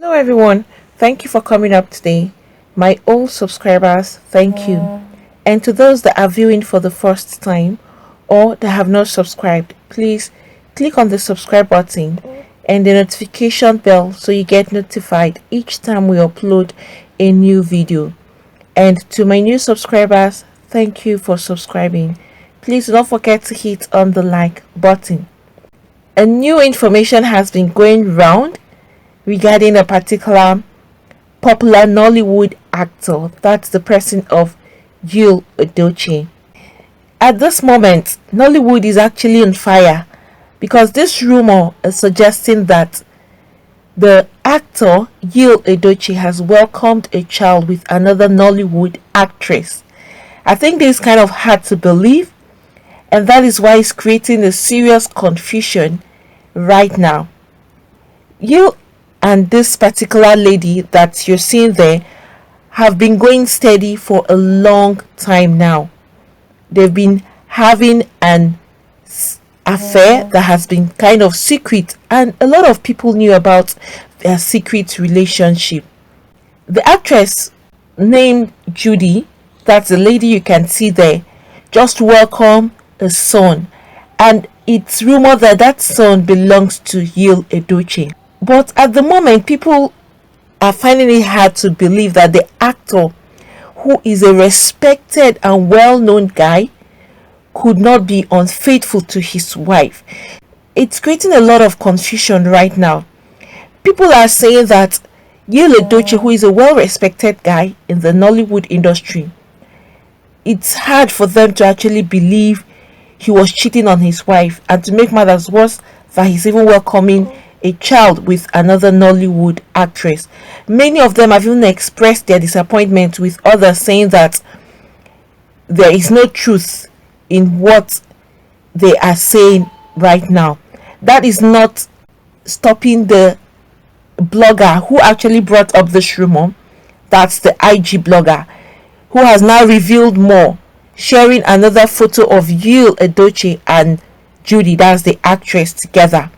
Hello everyone, thank you for coming up today. My old subscribers, thank you. And to those that are viewing for the first time or that have not subscribed, please click on the subscribe button and the notification bell so you get notified each time we upload a new video. And to my new subscribers, thank you for subscribing. Please don't forget to hit on the like button. A new information has been going round regarding a particular popular Nollywood actor. That's the person of Yul Edochie. At this moment, Nollywood is actually on fire because this rumor is suggesting that the actor Yul Edochie has welcomed a child with another Nollywood actress. I think this is kind of hard to believe, and that is why it's creating a serious confusion right now. Yul and this particular lady that you're seeing there have been going steady for a long time now. They've been having an affair that has been kind of secret, and a lot of people knew about their secret relationship. The actress named Judy, that's the lady you can see there, just welcomed a son, and it's rumored that that son belongs to Yul Edochie. But at the moment, people are finding it hard to believe that the actor, who is a respected and well-known guy, could not be unfaithful to his wife. It's creating a lot of confusion right now. People are saying that Yul Edochie, who is a well-respected guy in the Nollywood industry, it's hard for them to actually believe he was cheating on his wife, and to make matters worse, that he's even welcoming a child with another Nollywood actress. Many of them have even expressed their disappointment, with others saying that there is no truth in what they are saying right now. That is not stopping the blogger who actually brought up this rumor. That's the IG blogger, who has now revealed more, sharing another photo of Yul Edochie and Judy, that's the actress, together.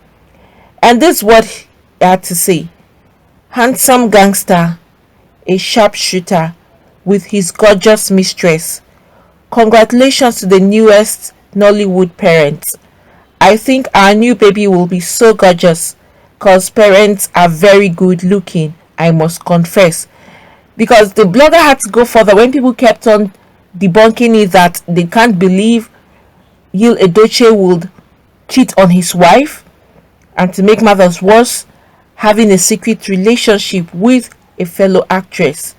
And this is what he had to say. Handsome gangster, a sharpshooter with his gorgeous mistress. Congratulations to the newest Nollywood parents. I think our new baby will be so gorgeous because parents are very good looking, I must confess. Because the blogger had to go further when people kept on debunking it that they can't believe Yul Edochie would cheat on his wife, and to make matters worse, having a secret relationship with a fellow actress.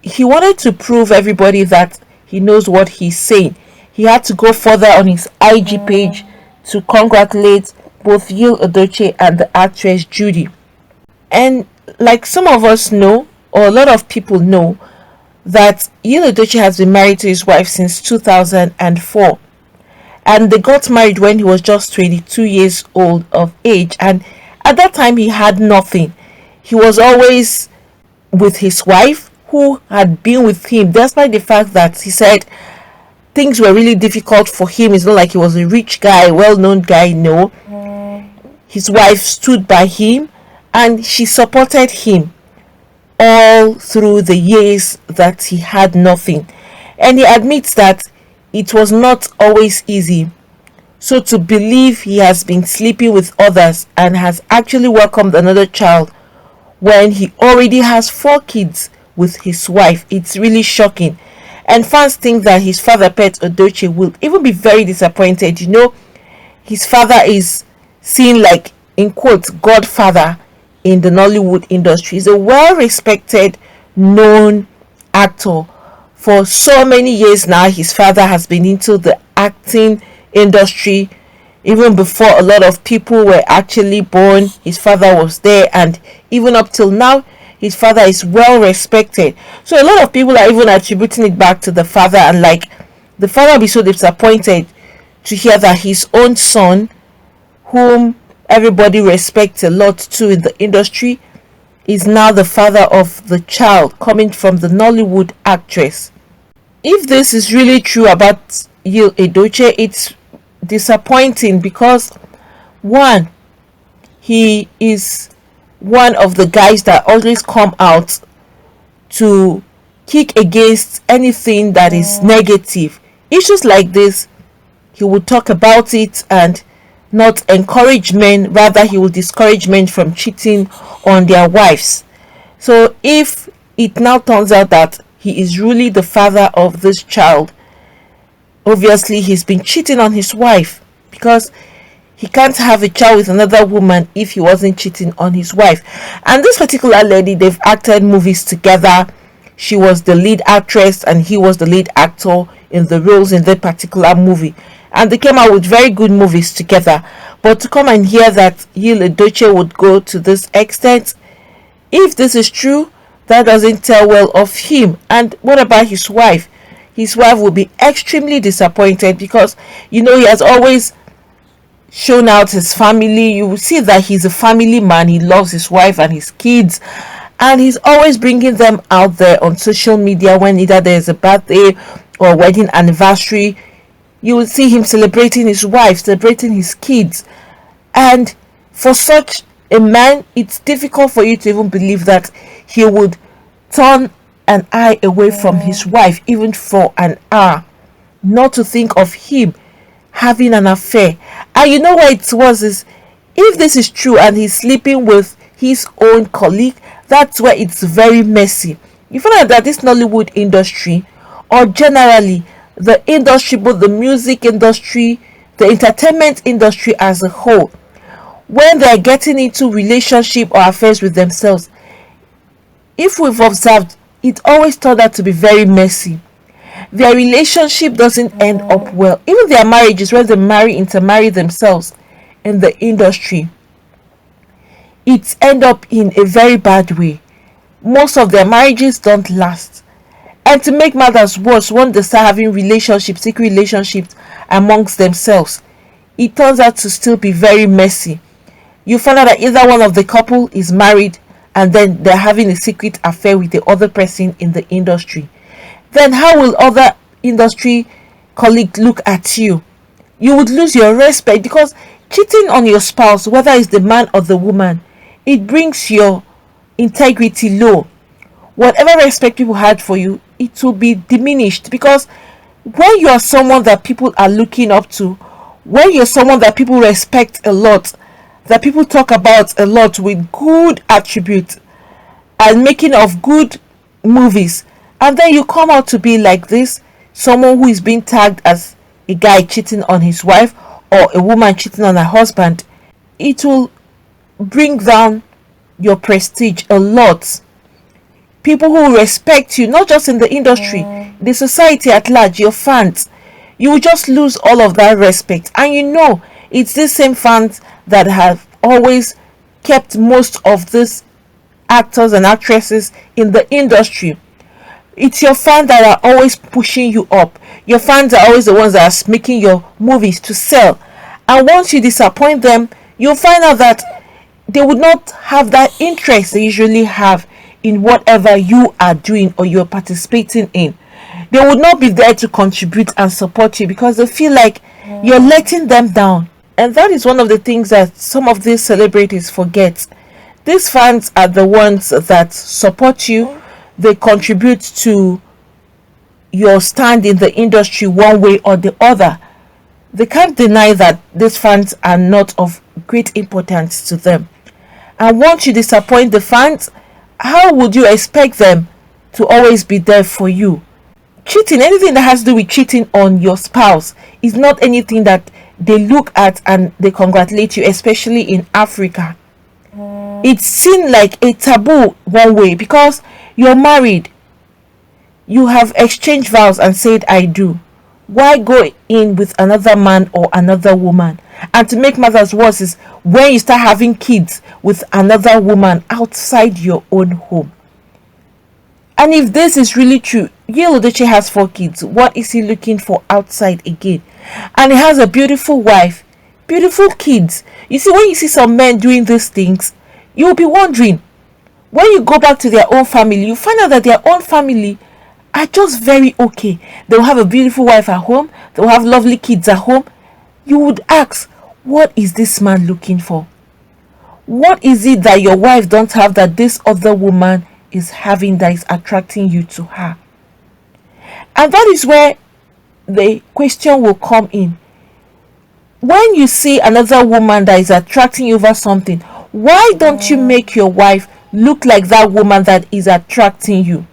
He wanted to prove everybody that he knows what he's saying. He had to go further on his IG page to congratulate both Yul Edochie and the actress Judy. And like some of us know, or a lot of people know, that Yul Edochie has been married to his wife since 2004. And they got married when he was just 22 years old of age, and at that time he had nothing. He was always with his wife, who had been with him despite the fact that he said things were really difficult for him. It's not like he was a rich guy, well-known guy. No, his wife stood by him and she supported him all through the years that he had nothing. And he admits that it was not always easy. So to believe he has been sleeping with others and has actually welcomed another child when he already has 4 kids with his wife, it's really shocking. And fans think that his father, Pet Edochie, will even be very disappointed. You know, his father is seen like, in quotes, godfather in the Nollywood industry. He's a well-respected, known actor. For so many years now, his father has been into the acting industry. Even before a lot of people were actually born, his father was there, and even up till now, his father is well respected. So a lot of people are even attributing it back to the father, and like, the father will be so disappointed to hear that his own son, whom everybody respects a lot too in the industry, is now the father of the child coming from the Nollywood actress. If this is really true about Yul Edochie, it's disappointing because, one, he is one of the guys that always come out to kick against anything that is negative. Issues like this, he would talk about it and not encourage men, rather he will discourage men from cheating on their wives. So if it now turns out that he is really the father of this child, obviously he's been cheating on his wife, because he can't have a child with another woman if he wasn't cheating on his wife. And this particular lady, they've acted movies together. She was the lead actress and he was the lead actor in the roles in that particular movie, and they came out with very good movies together. But to come and hear that Yul Edochie would go to this extent, if this is true, that doesn't tell well of him. And what about his wife? His wife will be extremely disappointed, because he has always shown out his family. You will see that he's a family man. He loves his wife and his kids, and he's always bringing them out there on social media when either there's a birthday or wedding anniversary. You will see him celebrating his wife, celebrating his kids. And for such a man, it's difficult for you to even believe that he would turn an eye away from his wife even for an hour, not to think of him having an affair. And you know what it was is, if this is true and he's sleeping with his own colleague, that's where it's very messy. You find out that this Nollywood industry, or generally the industry, both the music industry, the entertainment industry as a whole, when they're getting into relationship or affairs with themselves, if we've observed, it always turned out to be very messy. Their relationship doesn't end up well. Even their marriages, when they intermarry themselves in the industry, it end up in a very bad way. Most of their marriages don't last. And to make matters worse, when they start having relationships, secret relationships amongst themselves, it turns out to still be very messy. You find out that either one of the couple is married and then they're having a secret affair with the other person in the industry. Then how will other industry colleagues look at you? You would lose your respect, because cheating on your spouse, whether it's the man or the woman, it brings your integrity low. Whatever respect people had for you, it will be diminished, because when you are someone that people are looking up to, when you're someone that people respect a lot, that people talk about a lot with good attributes and making of good movies, and then you come out to be like this, someone who is being tagged as a guy cheating on his wife or a woman cheating on her husband, it will bring down your prestige a lot. People who respect you, not just in the industry, the society at large, your fans, you will just lose all of that respect. And it's the same fans that have always kept most of these actors and actresses in the industry. It's your fans that are always pushing you up. Your fans are always the ones that are making your movies to sell. And once you disappoint them, you'll find out that they would not have that interest they usually have in whatever you are doing or you're participating in. They would not be there to contribute and support you, because they feel like you're letting them down. And that is one of the things that some of these celebrities forget. These fans are the ones that support you. They contribute to your stand in the industry one way or the other. They can't deny that these fans are not of great importance to them. And once you disappoint the fans, how would you expect them to always be there for you? Cheating, anything that has to do with cheating on your spouse, is not anything that they look at and they congratulate you, especially in Africa. It's seen like a taboo one way, because you're married, you have exchanged vows and said I do. Why go in with another man or another woman? And to make matters worse is when you start having kids with another woman outside your own home. And if this is really true, Yul Edochie has 4 kids. What is he looking for outside again? And he has a beautiful wife, beautiful kids. You see, when you see some men doing these things, you'll be wondering, when you go back to their own family, you find out that their own family are just very okay. They'll have a beautiful wife at home. They'll have lovely kids at home. You would ask, what is this man looking for? What is it that your wife don't have that this other woman is having that is attracting you to her? And that is where the question will come in. When you see another woman that is attracting you over something, why don't you make your wife look like that woman that is attracting you?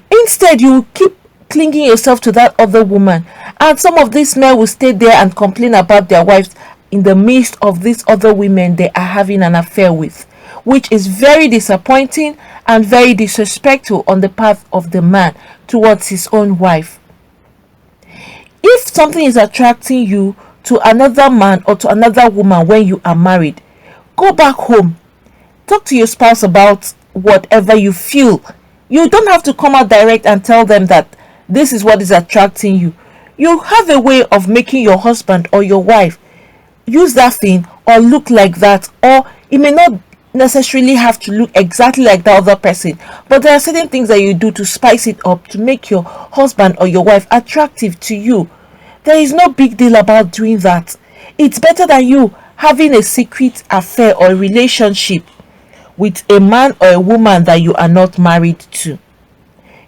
Instead, you keep clinging yourself to that other woman, and some of these men will stay there and complain about their wives in the midst of these other women they are having an affair with, which is very disappointing and very disrespectful on the part of the man towards his own wife. If something is attracting you to another man or to another woman when you are married, go back home. Talk to your spouse about whatever you feel. You don't have to come out direct and tell them that this is what is attracting you. You have a way of making your husband or your wife use that thing or look like that, or it may not necessarily have to look exactly like the other person, but there are certain things that you do to spice it up to make your husband or your wife attractive to you. There is no big deal about doing that. It's better than you having a secret affair or relationship with a man or a woman that you are not married to.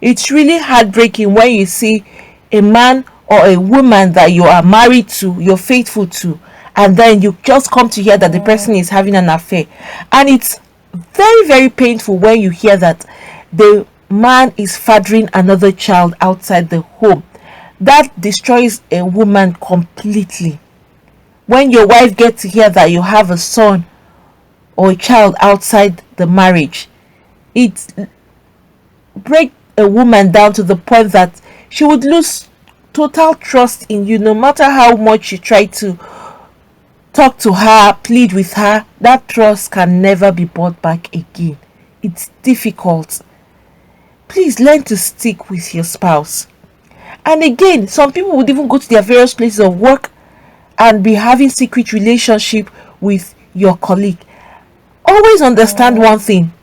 It's really heartbreaking when you see a man or a woman that you are married to, you're faithful to, and then you just come to hear that the person is having an affair. And it's very, very painful when you hear that the man is fathering another child outside the home. That destroys a woman completely. When your wife gets to hear that you have a son or a child outside the marriage, it breaks a woman down to the point that she would lose total trust in you. No matter how much you try to talk to her, plead with her, that trust can never be brought back again. It's difficult. Please learn to stick with your spouse. And again, some people would even go to their various places of work and be having secret relationship with your colleague. Always understand one thing.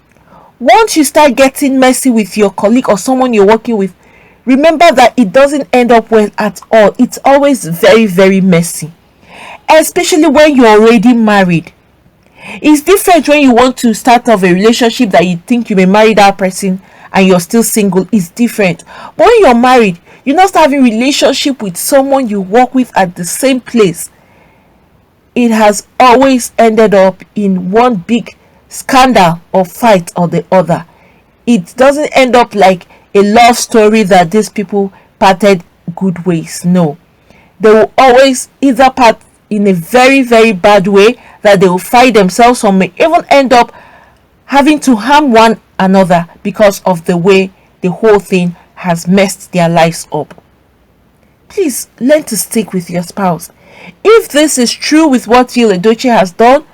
Once you start getting messy with your colleague or someone you're working with, remember that it doesn't end up well at all. It's always very, very messy. Especially when you're already married. It's different when you want to start off a relationship that you think you may marry that person and you're still single. It's different. But when you're married, you're not having a relationship with someone you work with at the same place. It has always ended up in one big scandal or fight or the other. It doesn't end up like a love story that these people parted good ways. No. They will always either part in a very, very bad way that they will fight themselves, or may even end up having to harm one another because of the way the whole thing has messed their lives up. Please learn to stick with your spouse. If this is true with what Yul Edochie has done,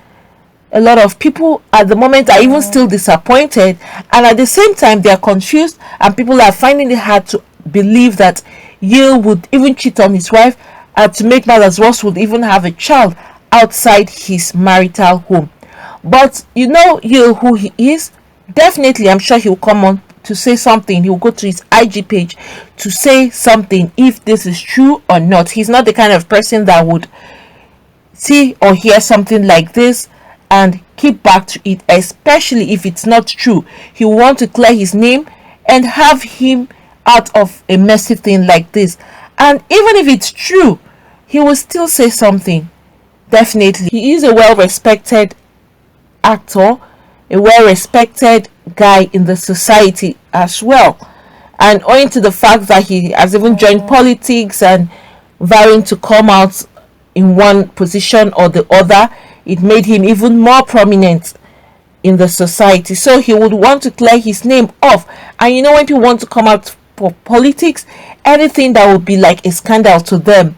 a lot of people at the moment are even still disappointed, and at the same time they are confused, and people are finding it hard to believe that Yul would even cheat on his wife, and to make matters worse would even have a child outside his marital home. But you know Yul, who he is. Definitely, I'm sure he'll come on to say something. He'll go to his IG page to say something if this is true or not. He's not the kind of person that would see or hear something like this and keep back to it, especially if it's not true. He will want to clear his name and have him out of a messy thing like this. And even if it's true, he will still say something. Definitely, he is a well-respected actor, a well-respected guy in the society as well. And owing to the fact that he has even joined politics and vowing to come out in one position or the other, it made him even more prominent in the society. So he would want to clear his name off. And you know, when people want to come out for politics, anything that would be like a scandal to them,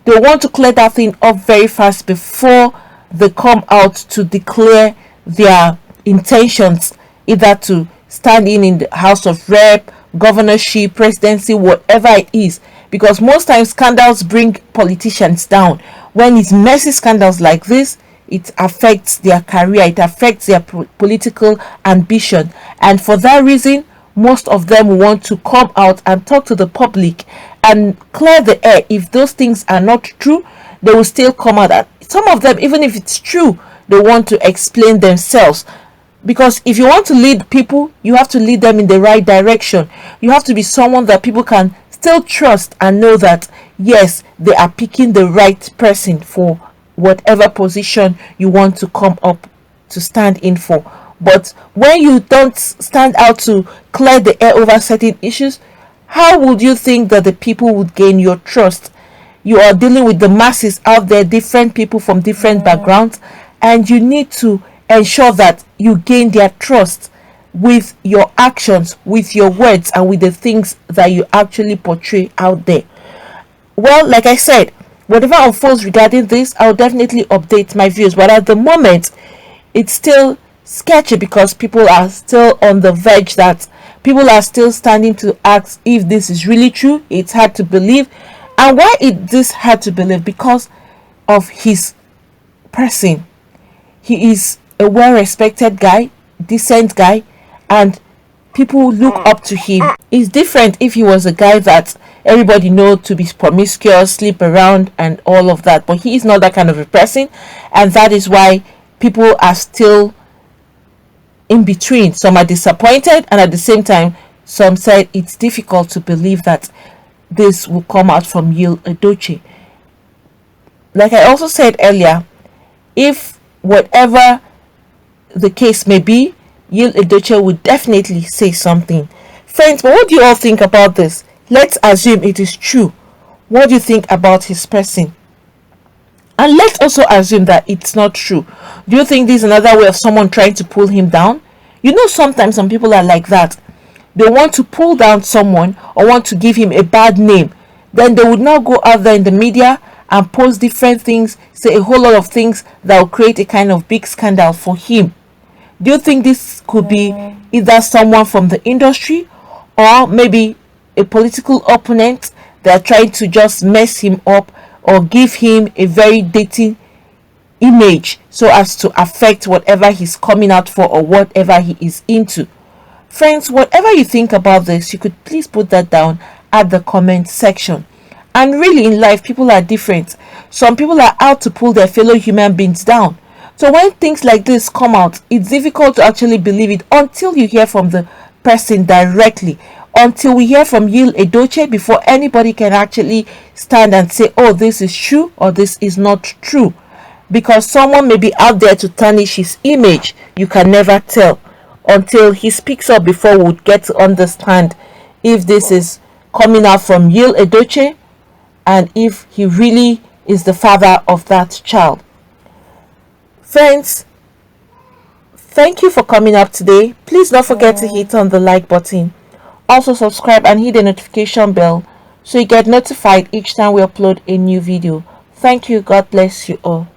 they want to clear that thing up very fast before they come out to declare their intentions, either to stand in the House of Rep, governorship, presidency, whatever it is. Because most times scandals bring politicians down. When it's messy scandals like this, it affects their career, it affects their political ambition, and for that reason most of them want to come out and talk to the public and clear the air. If those things are not true, they will still come out. And some of them, even if it's true, they want to explain themselves. Because if you want to lead people, you have to lead them in the right direction. You have to be someone that people can still trust and know that, yes, they are picking the right person for whatever position you want to come up to stand in for. But when you don't stand out to clear the air over certain issues, how would you think that the people would gain your trust? You are dealing with the masses out there, different people from different backgrounds, and you need to ensure that you gain their trust with your actions, with your words, and with the things that you actually portray out there. Well, like I said, whatever unfolds regarding this, I'll definitely update my views. But at the moment, it's still sketchy because people are still on the verge, that people are still standing to ask if this is really true. It's hard to believe. And why is this hard to believe? Because of his person. He is a well-respected guy, decent guy, and people look up to him. It's different if he was a guy that everybody knows to be promiscuous, sleep around, and all of that. But he is not that kind of a person, and that is why people are still in between. Some are disappointed, and at the same time, some said it's difficult to believe that this will come out from Yul Edochie. Like I also said earlier, if whatever the case may be, Yul Edochie would definitely say something. Friends, but what do you all think about this? Let's assume it is true. What do you think about his person? And let's also assume that it's not true. Do you think this is another way of someone trying to pull him down? You know, sometimes some people are like that. They want to pull down someone or want to give him a bad name. Then they would now go out there in the media and post different things, say a whole lot of things that will create a kind of big scandal for him. Do you think this could be either someone from the industry or maybe a political opponent that are trying to just mess him up or give him a very dating image so as to affect whatever he's coming out for or whatever he is into? Friends, whatever you think about this, you could please put that down at the comment section. And really, in life, people are different. Some people are out to pull their fellow human beings down. So when things like this come out, it's difficult to actually believe it until you hear from the person directly. Until we hear from Yul Edochie before anybody can actually stand and say, oh, this is true or this is not true. Because someone may be out there to tarnish his image. You can never tell until he speaks up before we would get to understand if this is coming out from Yul Edochie and if he really is the father of that child. Friends, thank you for coming up today. Please don't forget to hit on the like button. Also subscribe and hit the notification bell so you get notified each time we upload a new video. Thank you. God bless you all.